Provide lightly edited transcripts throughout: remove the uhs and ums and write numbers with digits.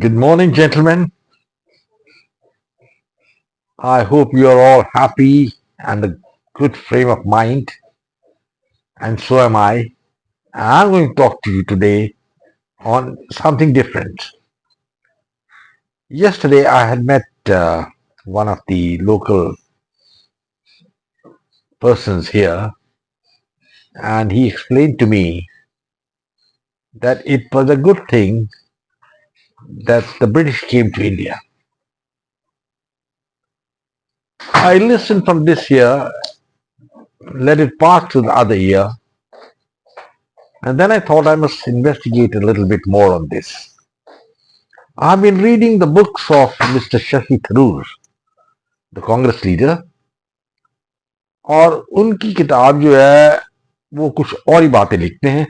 Good morning, gentlemen. I hope you are all happy and a good frame of mind, and so am I. And I'm going to talk to you today on something different. Yesterday, I had met one of the local persons here, and he explained to me that it was a good thing that the British came to India. I listened from this year, let it pass to the other year, and then I thought I must investigate a little bit more on this. I've been reading the books of Mr. Shashi Tharoor, the Congress leader, और उनकी किताब जो है वो कुछ और ही बातें लिखते हैं।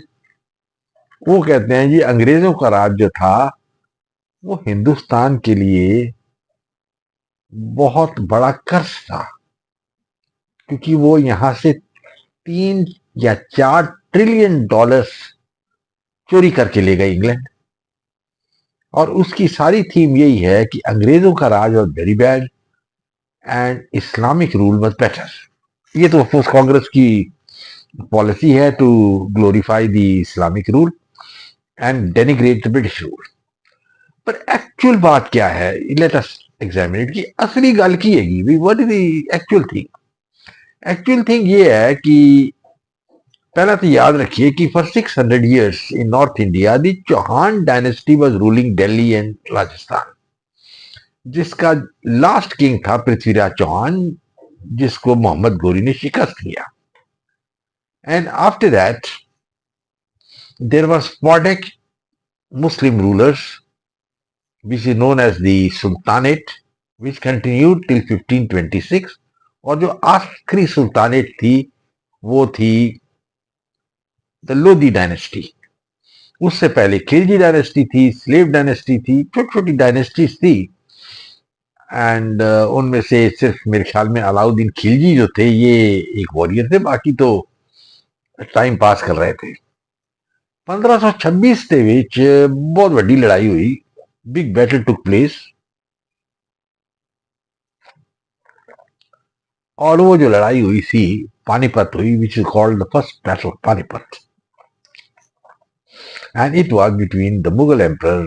वो कहते हैं जी अंग्रेजों का राज जो था वो हिंदुस्तान के लिए बहुत बड़ा कर्ज था, क्योंकि वो यहां से 3 या 4 ट्रिलियन डॉलर्स चोरी करके ले गए इंग्लैंड। और उसकी सारी थीम यही है कि अंग्रेजों का राज was very bad and Islamic rule was better. ये तो ऑफकोर्स कांग्रेस की पॉलिसी है to glorify the Islamic rule and denigrate the British rule. पर एक्चुअल बात क्या है, लेट अस एग्जामिन इट, कि असली गल की हैगी, what is the actual thing. Actual thing ये है कि पहला तो याद रखिए कि for 600 years in north India the Chauhan dynasty was ruling Delhi and Rajasthan, जिसका लास्ट किंग था पृथ्वीराज चौहान, जिसको मोहम्मद गोरी ने शिकस्त किया। And after that there was sporadic Muslim rulers which is known as the Sultanate, which continued till 1526। और जो आखिरी सुल्तानेट थी वो थी द लोधी डायनेस्टी। उससे पहले खिलजी डायनेस्टी थी, स्लेव डायनेस्टी थी, छोटी छोटी डायनेस्टीज थी। एंड उनमें से सिर्फ मेरे ख्याल में अलाउद्दीन खिलजी जो थे ये एक वॉरियर थे, बाकी तो टाइम पास कर रहे थे। 1526 ਦੇ ਵਿੱਚ बहुत ਵੱਡੀ लड़ाई हुई, बिग बैटल टुक प्लेस, और वो जो लड़ाई हुई थी पानीपत हुई, which is called the first battle of Panipat. And it was between the Mughal emperor,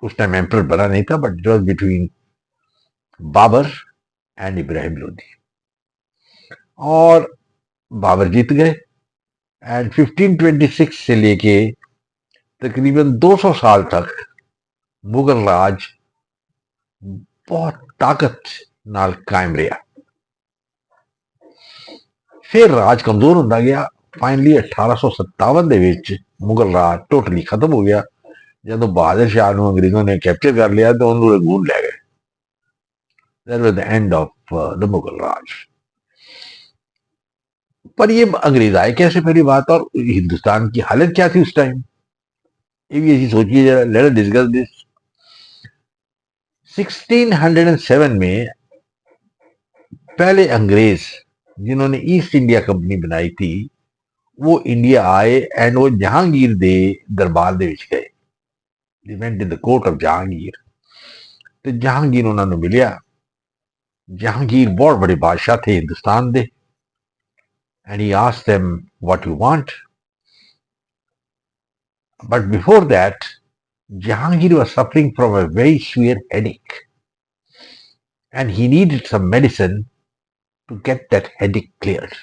उस टाइम एम्परर बना नहीं था, but it was between Babur and Ibrahim Lodi. और बाबर जीत गए एंड 1526 से लेके तकरीबन 200 साल तक मुगल राज बहुत ताकत नाल कायम रहा। फिर राज कमजोर होता गया। फाइनली 1857 ਦੇ ਵਿੱਚ मुगल राज टोटली खत्म हो गया। ਜਦੋਂ बहादुर शाह ਨੂੰ अंग्रेजों ने कैप्चर कर लिया तो ਉਹਨੂੰ रंगून ले गए। That was the end of the Mughal राज। पर ये अंग्रेज आए कैसे, पहली बात, और हिंदुस्तान की हालत क्या थी उस टाइम, ये भी ऐसी सोचिए जरा। Let us discuss this. 1607 में पहले अंग्रेज जिन्होंने ईस्ट इंडिया कंपनी बनाई थी वो इंडिया आए एंड वो जहांगीर दे दरबार दे विच गए। They went in the court of Jahangir. तो जहांगीर उन्होंने मिलिया। जहांगीर बहुत बड़े बादशाह थे हिंदुस्तान दे। And he asked them what you want. But before that Jahangir was suffering from a very severe headache and he needed some medicine to get that headache cleared.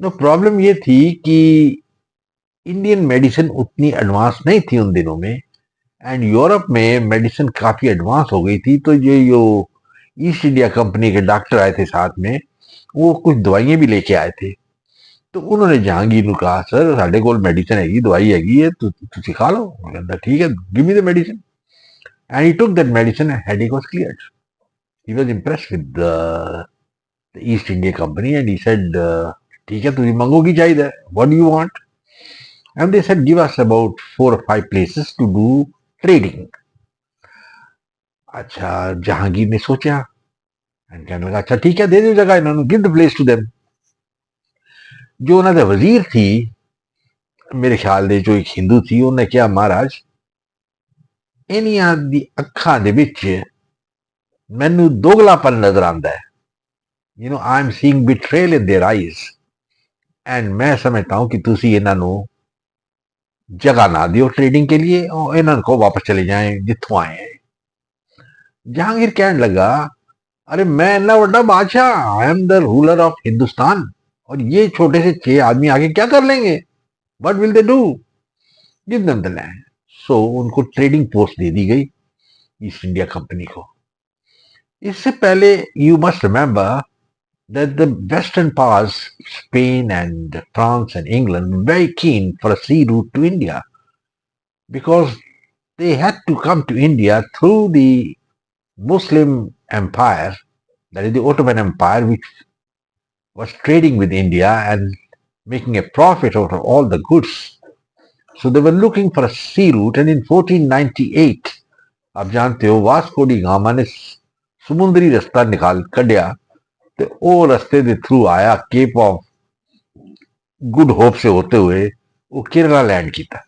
No, problem ये थी कि इंडियन मेडिसिन उतनी advance नहीं थी उन दिनों में, and Europe में मेडिसिन काफी एडवांस हो गई थी। तो ये जो ईस्ट इंडिया कंपनी के डॉक्टर आए थे साथ में, वो कुछ दवाइयां भी लेके आए थे। तो उन्होंने जहांगीर ਨੂੰ कहा, सर साढ़े कोल मेडिसिन हैगी, दवाई हैगी है, तुसी खा लो। कहता ठीक है, give me the medicine. And he took that medicine and headache was cleared. He was impressed with the East India Company and he said ठीक है, तुसी मंगो की चाहिए, what do you want. And they said give us about 4 or 5 places to do trading. अच्छा, जहांगीर ने सोचा and कहने लगा अच्छा ठीक है, दे दो जगह इन्होंने, give the place to them. जो उन्होंने वजीर थी मेरे ख्याल से, जो एक हिंदू थी, उन्हें क्या, महाराज ਇਹਨਾਂ ਦੀ ਅੱਖਾਂ ਦੇ ਵਿੱਚ ਮੈਨੂੰ ਦੋਗਲਾਪਨ ਨਜ਼ਰ ਆਉਂਦਾ ਹੈ। I am seeing betrayal in their eyes and मैं समझता हूं कि तुसी ਇਹਨਾਂ ਨੂੰ जगह ना दियो ट्रेडिंग के लिए और इन्हों को वापस चले जाएं जिथों आए हैं। जहांगीर कहने लगा, अरे मैं इतना बड़ा बादशाह, I am the ruler of Hindustan, और ये छोटे से 6 आदमी आगे क्या कर लेंगे? What will they do? Give them the land. So उनको ट्रेडिंग पोस्ट दे दी गई ईस्ट इंडिया कंपनी को। इससे पहले you must remember that the western powers, Spain and France and England, were very keen for a sea route to India because they had to come to India through the Muslim empire, that is the Ottoman Empire, which was trading with India and making a profit out of all the goods. So they were looking for a sea route, and in 1498, आप जानते हो, Vasco da gamma ने समुद्री रास्ता निकाल कढ़िया तो वो रास्ते के थ्रू आया केप ऑफ गुड होप से होते हुए वो केरला लैंड किया।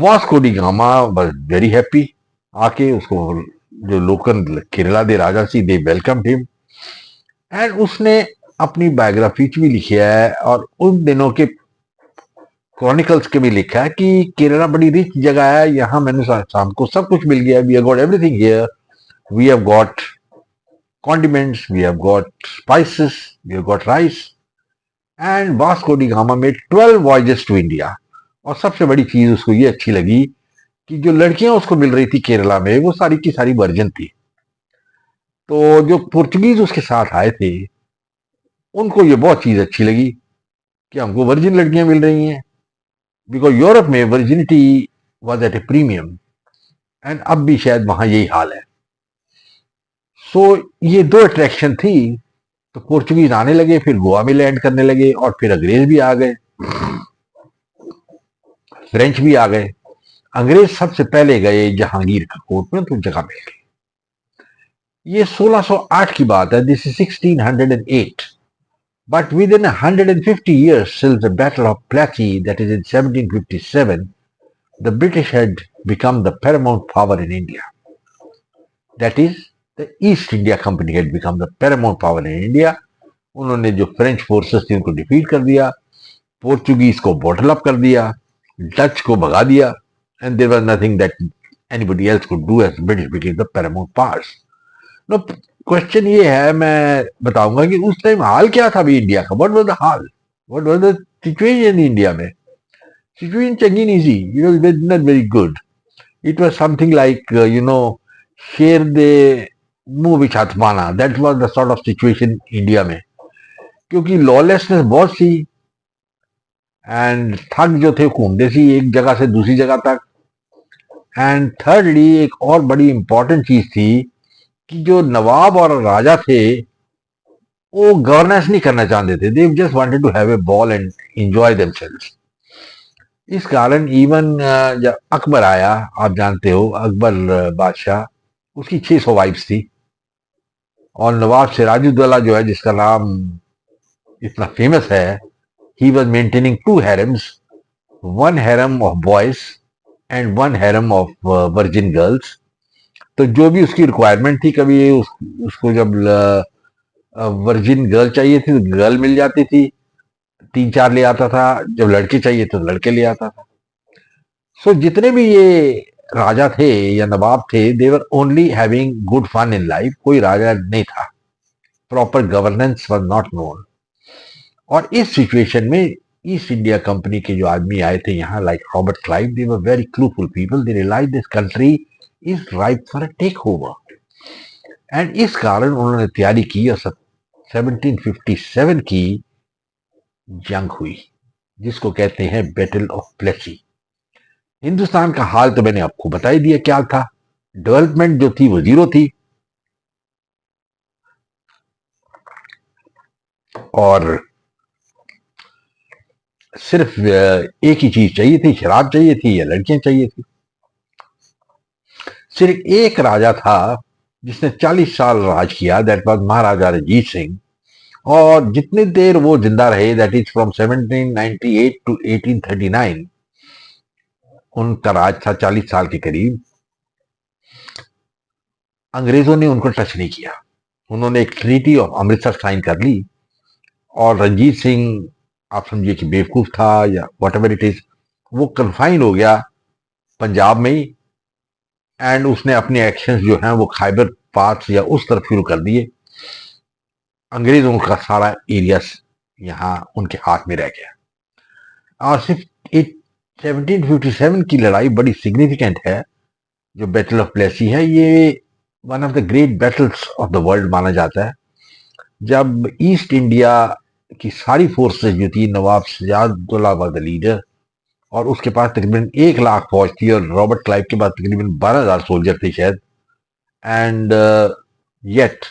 Vasco da Gama was very happy, आके उसको जो लोकल केरला दे राजा सी दे वेलकम हिम, एंड उसने अपनी बायोग्राफी भी लिखा है और उन दिनों के क्रॉनिकल्स के भी लिखा है कि केरला बड़ी रिच जगह है, यहाँ मैंने शाम को सब कुछ मिल गया, we have got everything here, we have got condiments, we have got spices, we have got rice, and Vasco da Gama made 12 voyages to India. और सबसे बड़ी चीज उसको ये अच्छी लगी कि जो लड़कियां उसको मिल रही थी केरला में वो सारी की सारी वर्जिन थी। तो जो पुर्तगीज उसके साथ आए थे उनको ये बहुत चीज अच्छी लगी कि हमको वर्जिन लड़कियां मिल रही हैं, बिकॉज यूरोप में virginity was at A premium, and अब भी शायद वहां यही हाल है। सो ये दो अट्रैक्शन थी, तो पोर्चुगीज आने लगे, फिर गोवा में लैंड करने लगे, और फिर अंग्रेज भी आ गए, फ्रेंच भी आ गए। अंग्रेज सबसे पहले गए जहांगीर का कोर्ट में, तो जगह मिल गई। ये 1608 की बात है, this is 1608, but with in 150 years since the battle of Plassey, that is in 1757, the British had become the paramount power in India. That is, the East India Company had become the paramount power in India. उन्होंने जो French forces थी उनको defeat कर दिया, Portuguese को bottle up कर दिया, Dutch को भगा दिया, and there was nothing that anybody else could do as British became the paramount powers. No, question ये है, मैं बताऊंगा कि उस टाइम हाल क्या था भी इंडिया का, what was the haal, what was the situation India में। सिचुएशन चंगी नहीं थी, it was not very good, it was something like शेर दे मुंह भी छात पाना, that was the sort of situation India में, क्योंकि लॉलेसनेस बहुत सी, एंड ठग जो थे घूमते सी एक जगह से दूसरी जगह तक, एंड थर्डली एक और बड़ी इंपॉर्टेंट चीज थी कि जो नवाब और राजा थे वो गवर्नेंस नहीं करना चाहते थे, they just wanted to have a ball and enjoy themselves. इस कारण इवन जब अकबर आया, आप जानते हो अकबर बादशाह, उसकी 600 वाइफ्स थी, और नवाब सिराजुद्दौला जो है जिसका नाम इतना फेमस है, he was maintaining 2 हैरम्स, 1 harem of boys and 1 harem of virgin girls. तो जो भी उसकी रिक्वायरमेंट थी, कभी उसको जब वर्जिन गर्ल चाहिए थी तो गर्ल मिल जाती थी, 3-4 ले आता था, जब लड़के चाहिए तो लड़के ले आता था। सो जितने भी ये राजा थे या नवाब थे, they were only having good fun in life, कोई राजा नहीं था, proper governance was not known. और इस सिचुएशन में ईस्ट इंडिया कंपनी के जो आदमी आए थे यहाँ, like Robert Clive, they were very clueful people, they realise this country is ripe for a take over, and इस कारण उन्होंने तैयारी की और 1757 की जंग हुई, जिसको कहते हैं बैटल ऑफ प्लेसी। हिंदुस्तान का हाल तो मैंने आपको बता ही दिया क्या था, डेवलपमेंट जो थी वो जीरो थी, और सिर्फ एक ही चीज चाहिए थी, शराब चाहिए थी या लड़कियां चाहिए थी। सिर्फ एक राजा था जिसने 40 साल राज किया, दैट वाज महाराजा रंजीत सिंह, और जितनी देर वो जिंदा रहे, दैट इज फ्रॉम 1798 टू 1839, उनका राज था 40 साल के करीब। अंग्रेजों ने उनको टच नहीं किया। उन्होंने एक ट्रीटी ऑफ अमृतसर साइन कर ली, और रंजीत सिंह, आप समझिए कि बेवकूफ था या वट एवर इट इज, वो कन्फाइन हो गया पंजाब में ही, एंड उसने अपने एक्शंस जो हैं वो खैबर पास या उस तरफ शुरू कर दिए। अंग्रेजों का सारा एरिया यहाँ उनके हाथ में रह गया। और सिर्फ 1757 की लड़ाई बड़ी सिग्निफिकेंट है, जो बैटल ऑफ प्लेसी है। ये one of the great battles of the world माना जाता है, जब ईस्ट इंडिया की सारी फोर्सेस जो थी, नवाब सिराजुद्दौला वाज द लीडर, और उसके पास तकरीबन 1 लाख फौज थी, और रॉबर्ट क्लाइव के पास तकरीबन 12,000 सोल्जर थे शायद, and yet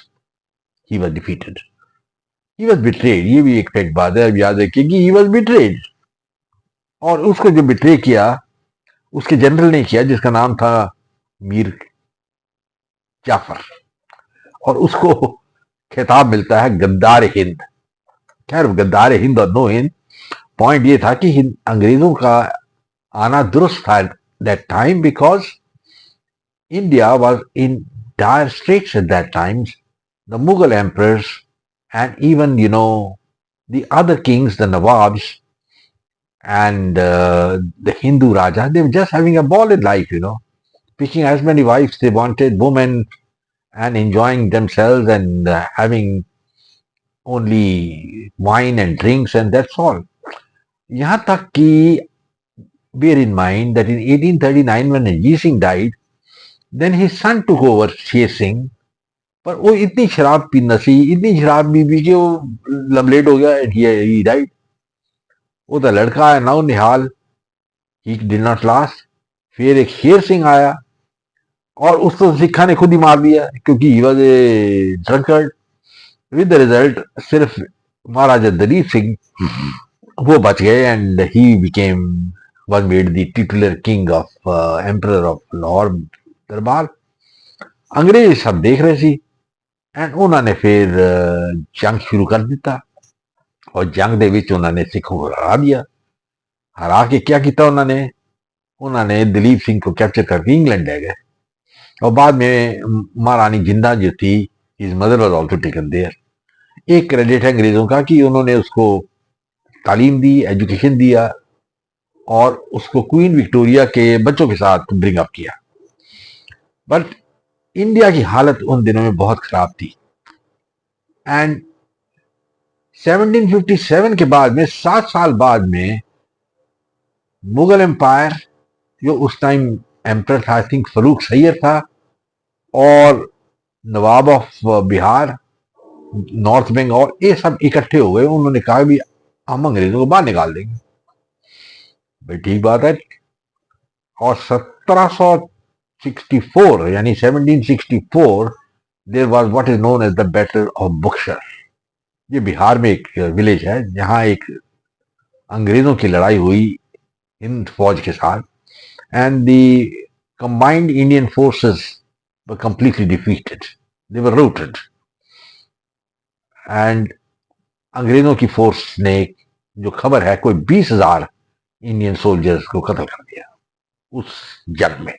he was defeated, he was betrayed. ये भी एक फैक्ट बात है, अब याद रखिए कि ही वाज बिट्रेड। और उसको जो बिट्रे किया, उसके जनरल ने किया, जिसका नाम था मीर जाफर, और उसको खिताब मिलता है गद्दार हिंद। खैर, गद्दार हिंद और नो हिंद, पॉइंट ये था कि अंग्रेजों का आना दुरुस्त था that time, because India was in dire straits at that times. The Mughal emperors and even, the other kings, the Nawabs and the Hindu Raja, they were just having a ball in life, picking as many wives they wanted, women, and enjoying themselves and having only wine and drinks, and that's all. यहाँ तक कि, bear in mind that in 1839 when Ajit Singh died, then his son took over Sher Singh, पर वो इतनी शराब पीना सी, इतनी शराब पी पी के वो लमलेट हो गया, एंड ही डाइड। वो तो लड़का है now Nihal, he did not last. फिर एक शेर सिंह आया, और उसको सिखा ने खुद ही मार दिया, क्योंकि he was a drunkard. With the result सिर्फ महाराजा दलीप सिंह वो बच गए, and he became was made the titular king of emperor of Lahore दरबार। अंग्रेज सब देख रहे सी, एंड उन्होंने फिर जंग शुरू कर दिता, और जंग दे विच उन्होंने सिखों को हरा दिया। हरा के क्या किया उन्होंने दलीप सिंह को कैप्चर करके इंग्लैंड ले गए, और बाद में महारानी जिंदा जो थी, his mother was also taken there. एक क्रेडिट है अंग्रेजों का कि उन्होंने उसको तालीम दी, एजुकेशन दिया, और उसको क्वीन विक्टोरिया के बच्चों के साथ ब्रिंग अप किया। बट इंडिया की हालत उन दिनों में बहुत खराब थी, एंड 1757 के बाद में 7 साल बाद में मुगल एम्पायर, जो उस टाइम एम्पर था, आई थिंक फरूक सैयद था, और नवाब ऑफ बिहार, नॉर्थ बंगाल, ये सब इकट्ठे हो गए। उन्होंने कहा भी हम अंग्रेजों को बाहर निकाल देंगे। भाई ठीक बात है। और 1764 यानी 1764 there was what is known as the battle of Buxar. ये बिहार में एक विलेज है जहां एक अंग्रेजों की लड़ाई हुई हिंद फौज के साथ, and the combined Indian forces were completely defeated, they were routed, and अंग्रेजों की फोर्स ने, जो खबर है, कोई 20,000 इंडियन सोल्जर्स को कत्ल कर दिया उस जंग में।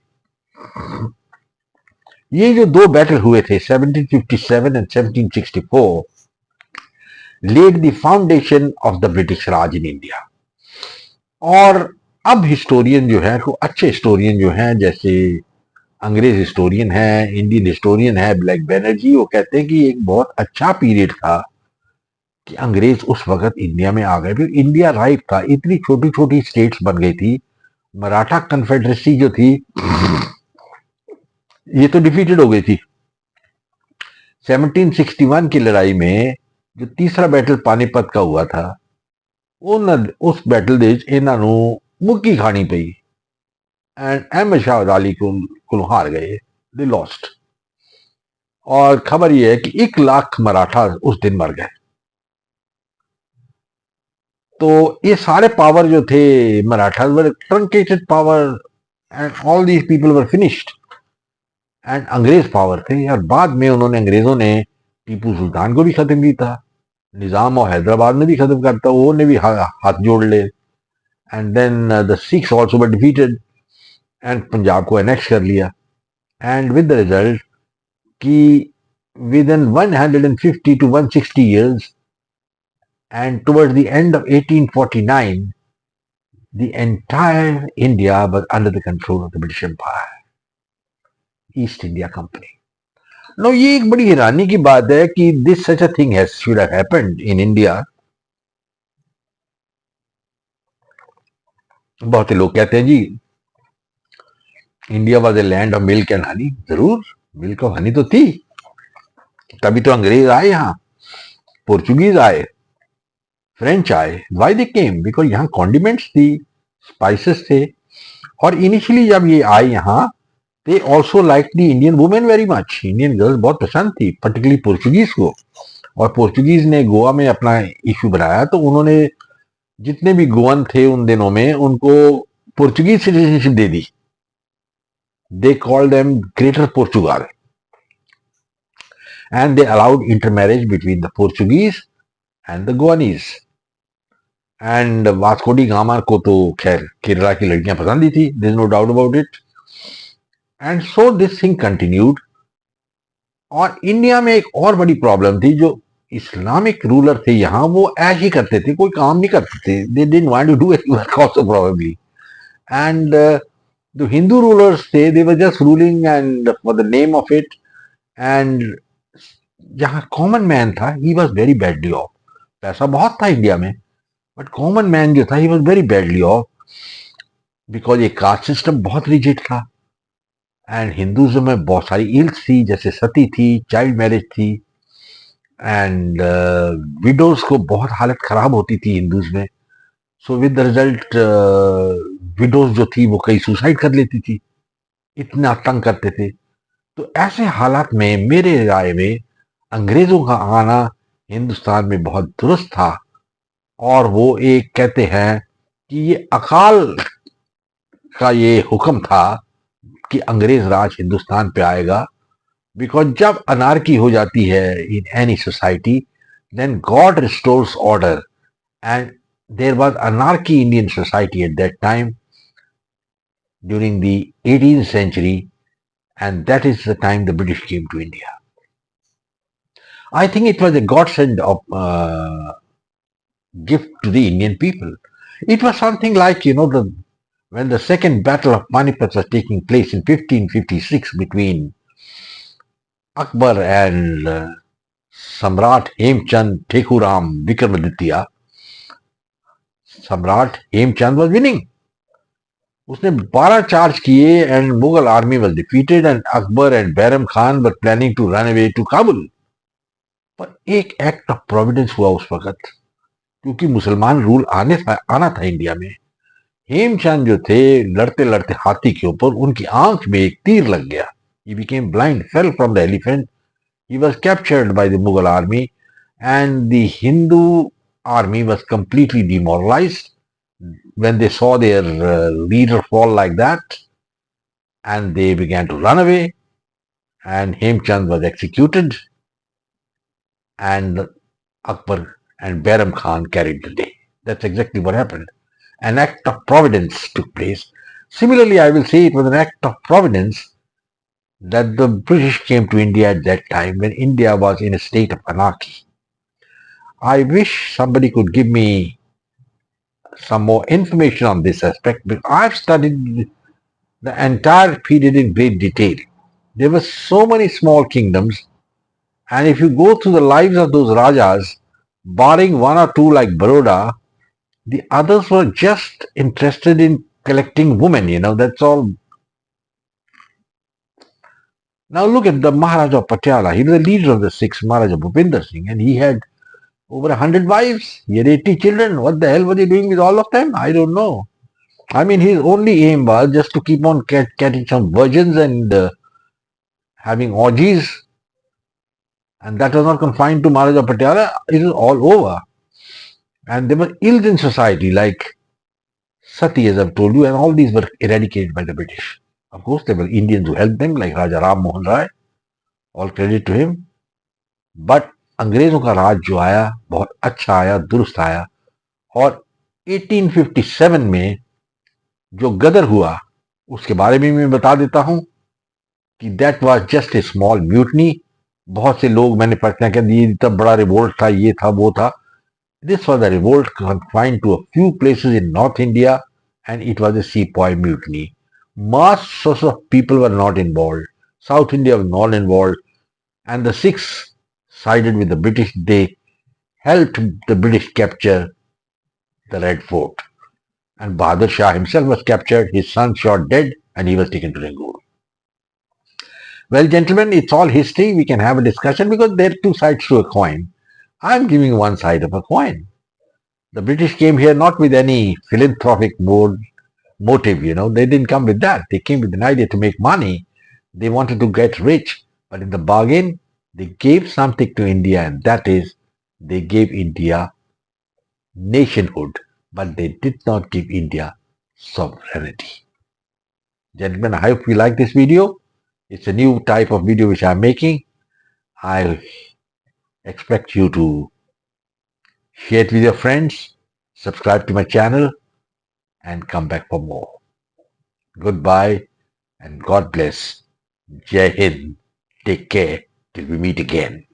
ये जो दो बैटल हुए थे 1757 and 1764 led the foundation of the British Raj in India. और अब हिस्टोरियन जो है, को अच्छे हिस्टोरियन जो हैं, जैसे अंग्रेज हिस्टोरियन है, इंडियन हिस्टोरियन है ब्लैक बैनर्जी, वो कहते हैं कि एक बहुत अच्छा पीरियड था कि अंग्रेज उस वक्त इंडिया में आ गए। फिर इंडिया राइप था, इतनी छोटी छोटी स्टेट्स बन गई थी। मराठा कन्फेडरेसी जो थी ये तो डिफीटेड हो गई थी। 1761 की लड़ाई में जो तीसरा बैटल पानीपत का हुआ था, उस बैटल ਦੇ ਇਹਨਾਂ ਨੂੰ मुक्की खानी पई, एंड अहमद शाह अब्दाली को हार गए, दे लॉस्ट। और खबर यह है कि 1 लाख मराठा उस दिन मर गए। तो ये सारे पावर जो थे Maratha were truncated power, and all these people were finished, and अंग्रेज पावर थे। और बाद में उन्होंने, अंग्रेजों ने टीपू सुल्तान को भी खत्म किया था, निजाम और हैदराबाद ने भी खत्म करता, वो ने भी हाथ जोड़ ले, and then the Sikhs also were defeated. And Punjab को एनेक्स कर लिया, एंड विद द रिजल्ट कि within 150 to 160 years and towards the end of 1849 the entire India was under the control of the British Empire, East India Company. No ये एक बड़ी हैरानी की बात है कि this such a thing has should have happened in India. बहुत से लोग कहते हैं जी India was a land of milk and honey. जरूर मिल्क ऑफ हनी तो थी, तभी तो अंग्रेज आए यहाँ, पोर्चुगीज आए, फ्रेंच आए. Why they came? बिकॉज यहाँ कॉन्डिमेंट्स थी, स्पाइसेस थे. और इनिशियली जब ये आए यहाँ, they also like the Indian women very much. Indian girls बहुत पसंद थी, पर्टिकुलरली पोर्चुगीज को. और पोर्चुगीज ने गोवा में अपना इशू बनाया, तो उन्होंने जितने भी गोवन थे उन दिनों में उनको Portuguese citizenship they the. They called them greater Portugal, and they allowed intermarriage between the Portuguese and the Goanese. And Vasco da gamma को तो खैर केरला की लड़कियां पसंद ही थी, there is no doubt about it. And so this thing continued. और India में एक और बड़ी प्रॉब्लम थी, जो इस्लामिक रूलर थे यहाँ वो ऐश ही करते थे, कोई काम नहीं करते थे. They didn't want to do any work also probably. And the Hindu rulers say they were just ruling and for the name of it. And जहाँ कॉमन मैन था he was very badly of. पैसा बहुत था India में, but common man जो था he was very badly of, because ये caste system बहुत रिजिड था. एंड हिंदुज्म में बहुत सारी इल्स थी, जैसे सती थी, चाइल्ड मैरिज थी, एंड विडोज को बहुत हालत खराब होती थी हिंदूज में. So with the result widows जो थी वो कई सुसाइड कर लेती थी, इतना तंग करते थे. तो ऐसे हालात में मेरे राय में अंग्रेजों का आना हिंदुस्तान में बहुत दुरुस्त था. और वो एक कहते हैं कि ये अकाल का ये हुक्म था कि अंग्रेज राज हिंदुस्तान पे आएगा. बिकॉज जब अनार्की हो जाती है in any society, then God restores order. And there was anarchy Indian society at that time during the 18th century, and that is the time the British came to India. I think it was a godsend of gift to the Indian people. It was something like, when the second battle of Panipat was taking place in 1556 between Akbar and Samrat Hemchand Thekuram Vikramaditya, Samrat Hemchand was winning. उसने 12 charge किए and Mughal army was defeated and Akbar and Bayram Khan were planning to run away to Kabul. पर एक act of Providence हुआ उस वक्त, क्योंकि मुसलमान rule आना था इंडिया में. हेमचंद जो थे लड़ते लड़ते हाथी के ऊपर, उनकी आंख में एक तीर लग गया. He became blind, fell from the elephant. He was captured by the Mughal army, and the Hindu army was completely demoralized when they saw their leader fall like that, and they began to run away, and Hemchand was executed, and Akbar and Bayram Khan carried the day. That's exactly what happened. An act of providence took place. Similarly, I will say it was an act of providence that the British came to India at that time when India was in a state of anarchy. I wish somebody could give me some more information on this aspect, because I've studied the entire period in great detail. There were so many small kingdoms, and if you go through the lives of those Rajas, barring one or two like Baroda, the others were just interested in collecting women, that's all. Now look at the Maharaja of Patiala. He was the leader of the Sikhs, Maharaja Bhupinder Singh, and he had over 100 wives. He had 80 children. What the hell was he doing with all of them? I don't know. I mean, his only aim was just to keep on catching some virgins and having orgies. And that was not confined to Maharaja Patiala. It was all over. And there were ills in society like Sati, as I've told you, and all these were eradicated by the British. Of course, there were Indians who helped them, like Raja Ram Mohan Rai. All credit to him. But अंग्रेजों का राज जो आया बहुत अच्छा आया, दुरुस्त आया. और 1857 में जो गदर हुआ, उसके बारे में मैं बता देता हूं कि that was just a small mutiny. बहुत से लोग मैंने पढ़ते हैं कि ये तब बड़ा रिवोल्ट था, ये था, वो था। This was a revolt confined to a few places in North India, and it was a sepoy mutiny. Masses of people were not involved. South India was not involved, and the Sikhs sided with the British. They helped the British capture the Red Fort. And Bahadur Shah himself was captured, his son shot dead, and he was taken to Rangoon. Well, gentlemen, it's all history. We can have a discussion because there are two sides to a coin. I'm giving one side of a coin. The British came here not with any philanthropic motive. They didn't come with that. They came with an idea to make money. They wanted to get rich. But in the bargain, they gave something to India, and that is, they gave India nationhood. But they did not give India sovereignty. Gentlemen, I hope you like this video. It's a new type of video which I'm making. I expect you to share it with your friends, subscribe to my channel, and come back for more. Goodbye and God bless. Jai Hind. Take care till we meet again.